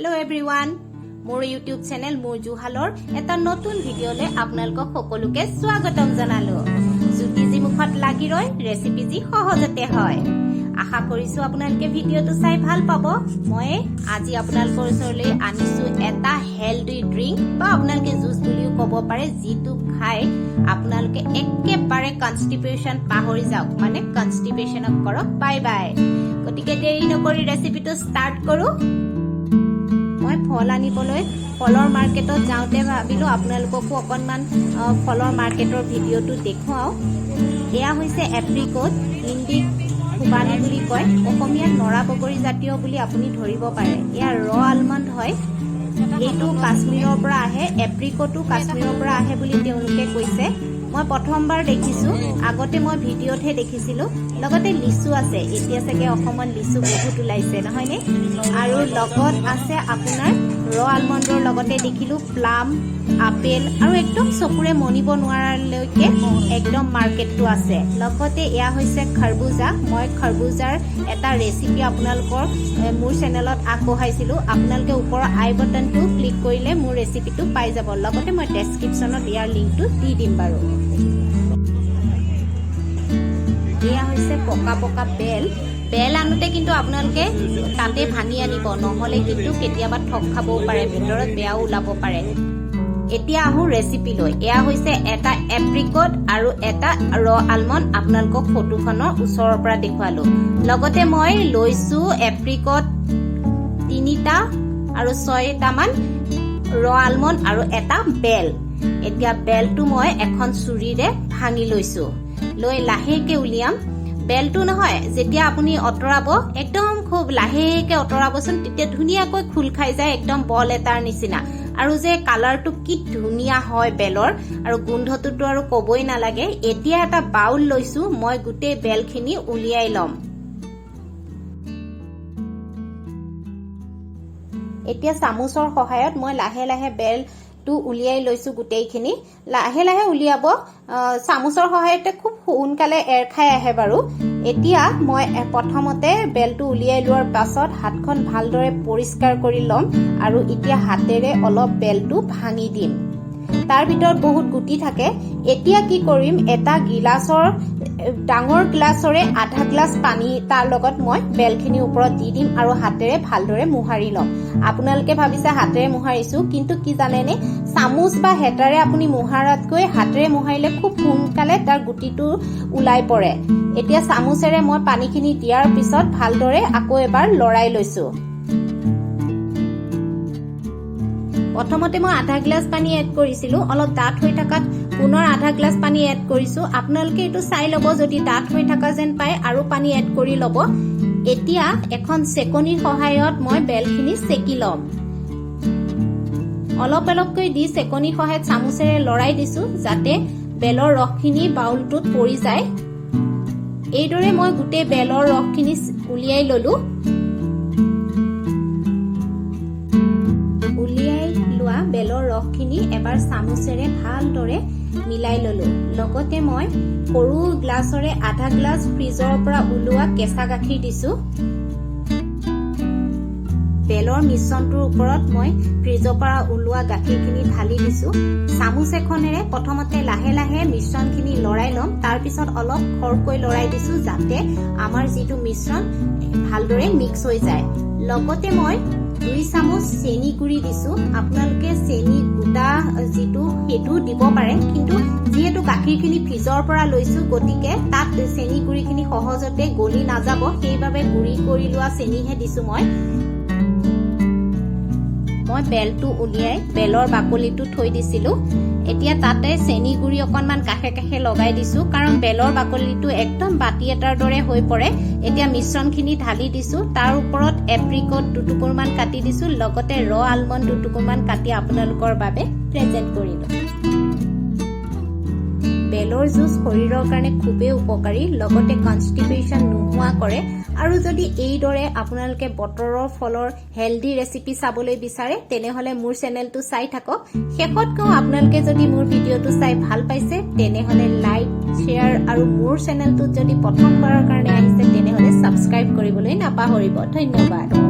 Hello everyone, মোৰ YouTube channel মোৰ জুহালৰ এটা নতুন ভিডিঅ'লে আপোনালোকক সকলোকে স্বাগতম জনালো। জুতি জি মুখত লাগি ৰয় ৰেচিপি জি সহজতে হয়। আশা কৰিছো আপোনালোকে ভিডিঅ'টো চাই ভাল পাব। মই আজি আপোনালোকৰ ওচৰলৈ আনিছো এটা হেলদি ড্ৰিংক বা আপোনালোকে জুচ বুলিও ক'ব পাৰে যিটো খাই আপোনালোকে একেবাৰে কনষ্টিপেশন পাহৰি যাওক মানে কনষ্টিপেশনক কৰক বাই বাই। গতিকে দেৰি নকৰি ৰেচিপিটো ষ্টাৰ্ট কৰো। মই ফল আনিবলৈ ফলৰ মাৰ্কেটত যাওঁতে ভাবিলো আপোনালোককো অকনমান ফলৰ মাৰ্কেটৰ ভিডিঅ'টো দেখুৱাও। এয়া হৈছে এপ্ৰিকট, হিন্দীত খুবানি বুলি কয়, অসমীয়াত নৰা বগৰী জাতীয় বুলি আপুনি ধৰিব পাৰে। এয়া ৰ আলমণ্ড হয়। এইটো কাশ্মীৰৰ পৰা আহে, এপ্ৰিকটো কাশ্মীৰৰ পৰা আহে বুলি তেওঁলোকে কৈছে। মই প্ৰথমবাৰ দেখিছো, আগতে মই ভিডিঅ'তহে দেখিছিলো। লগতে লিচু আছে, এতিয়া চাগে অসমত লিচু বহুত ওলাইছে নহয়নে? আৰু লগত আছে আপোনাৰ ৰ আলমণ্ডৰ লগতে দেখিলো প্লাম, আপেল আৰু একদম চকুৰে মনিব নোৱাৰালৈকে একদম মাৰ্কেটটো আছে। লগতে এয়া হৈছে খৰবুজা। মই খৰবুজাৰ এটা ৰেচিপি আপোনালোকৰ মোৰ চেনেলত আগবঢ়াইছিলো। আপোনালোকে ওপৰৰ আই বাটনটো ক্লিক কৰিলে মোৰ ৰেচিপিটো পাই যাব। লগতে মই ডেছক্ৰিপশ্যনত ইয়াৰ লিংকটো দি দিম বাৰু। এয়া হৈছে পকা পকা বেল আনোতে কিন্তু আপোনালোকে তাতে ভাঙি আনিব, নহলে কিন্তু কেতিয়াবা ঠগ খাবও পাৰে, ভিতৰত বেয়াও ওলাব পাৰে। এতিয়া আহো ৰেচিপিলৈ। এয়া হৈছে এটা এপ্ৰিকট আৰু এটা ৰ আলমণ্ড, আপোনালোকক ফটোখনৰ ওচৰৰ পৰা দেখুৱালো। লগতে মই লৈছো এপ্ৰিকট 3টা আৰু 6টা মান, ৰ আলমণ্ড আৰু এটা বেল। এতিয়া বেলটো মই এখন চুৰিৰে ভাঙি লৈছো, লৈ লাহেকে উলিয়াম। বেলটো নহয়, যেতিয়া আপুনি অতৰাব একদম খুব লাহেকে অতৰাবচোন, তেতিয়া ধুনীয়াকৈ খোল খাই যায়, একদম বল এটাৰ নিচিনা। আৰু যে কালাৰটো কি ধুনীয়া হয় বেলৰ, আৰু গোন্ধটোতো আৰু কবই নালাগে। এতিয়া এটা বাউল লৈছো, মই গোটেই বেলখিনি উলিয়াই ল'ম। এতিয়া চামুচৰ সহায়ত মই লাহে লাহে বেলটো উলিয়াই লৈছো গোটেইখিনি। লাহে লাহে উলিয়াব, চামুচৰ সহায়তে খুব সোনকালে এৰ খাই আহে বাৰু। এতিয়া মই প্ৰথমতে বেলটো উলিয়াই লোৱাৰ পাছত হাতখন ভালদৰে পৰিষ্কাৰ কৰি ল'ম আৰু এতিয়া হাতেৰে অলপ বেলটো ভাঙি দিম। তাৰ ভিতৰত বহুত গুটি থাকে। এতিয়া কি কৰিম, এটা গিলাচৰ ডাঙৰ গ্লাছৰে আধা গ্লাছ পানী তাৰ লগত মই বেলখিনিৰ ওপৰত দি দিম আৰু হাতেৰে ভালদৰে মোহাৰি ল'ম। আপোনালোকে ভাবিছে হাতেৰে মোহাৰিছো, কিন্তু কি জানেনে, চামুচ বা হেতাৰে আপুনি মোহাৰাতকৈ হাতেৰে মোহাৰিলে খুব সোনকালে তাৰ গুটিটো ওলাই পৰে। এতিয়া চামুচেৰে মই পানীখিনি দিয়াৰ পিছত ভালদৰে আকৌ এবাৰ লৰাই লৈছো। প্ৰথমতে মই আধা গ্লাছ পানী এড কৰিছিলো, অলপ ডাঠ হৈ থকাত পুনৰ আধা গ্লাছ পানী এড কৰিছো। আপোনালোকে এইটো চাই ল'ব, যদি ডাঠ হৈ থকা যেন পায় আৰু পানী এড কৰি ল'ব। এতিয়া এখন চেকনিৰ সহায়ত মই বেলখিনি চেকি ল'ম। অলপ অলপকৈ দি চেকনিৰ সহায়ত চামুচেৰে লৰাই দিছো, যাতে বেলৰ ৰসখিনি বাউলটোত পৰি যায়। এইদৰে মই গোটেই বেলৰ ৰসখিনি উলিয়াই ললো। উলিয়াই লোৱা বেলৰ ৰসখিনি এবাৰ চামুচেৰে ভালদৰে মিলাই ললো। লগতে মই সৰু গ্লাছৰে আধা গ্লাছ ফ্ৰিজৰ পৰা ওলোৱা কেঁচা গাখীৰ দিছো। বেলৰ মিশ্ৰণটোৰ ওপৰত মই ফ্ৰিজৰ পৰা ওলোৱা গাখীৰখিনি ঢালি দিছো। চামুচ এখনেৰে প্ৰথমতে লাহে লাহে মিশ্ৰণখিনি লৰাই ল'ম, তাৰ পিছত অলপ খৰকৈ লৰাই দিছো, যাতে আমাৰ যিটো মিশ্ৰণ ভালদৰে মিক্স হৈ যায়। লগতে মই 2 চামুচ চেনি গুড়ি দিছো। আপোনালোকে চেনি গোটা যিটো সেইটো দিব পাৰে, কিন্তু যিহেতু গাখীৰখিনি ফ্ৰিজৰ পৰা লৈছো, গতিকে তাত চেনি গুড়িখিনি সহজতে গলি নাযাব, সেইবাবে গুড়ি কৰি লোৱা চেনিহে দিছো মই। বেলটো উলিয়াই বেলৰ বাকলিটো থৈ দিছিলো। এতিয়া তাতে চেনি গুড়ি অকনমান কাষে কাষে লগাই দিছো, কাৰণ বেলৰ বাকলিটো একদম বাতি এটাৰ দৰে হৈ পৰে। এতিয়া মিশ্ৰণখিনি ঢালি দিছো, তাৰ ওপৰত এপ্ৰিকট 2 টুকুৰমান কাটি দিছো, লগতে ৰ আলমণ্ড 2 টুকুৰমান কাটি আপোনালোকৰ বাবে প্ৰেজেন্ট কৰিলো। বেলৰ জুচ শৰীৰৰ কাৰণে খুবেই উপকাৰী, লগতে কনষ্টিপেশন নোহোৱা কৰে। আৰু যদি এইদৰে আপোনালোকে বতৰৰ ফলৰ হেলদি ৰেচিপি চাবলৈ বিচাৰে, তেনেহলে মোৰ চেনেলটো চাই থাকক। শেষত কওঁ, আপোনালোকে যদি মোৰ ভিডিঅ'টো চাই ভাল পাইছে, তেনেহলে লাইক, শ্বেয়াৰ আৰু মোৰ চেনেলটোত যদি প্ৰথমবাৰৰ কাৰণে আহিছে, তেনেহলে ছাবস্ক্ৰাইব কৰিবলৈ নাপাহৰিব। ধন্যবাদ।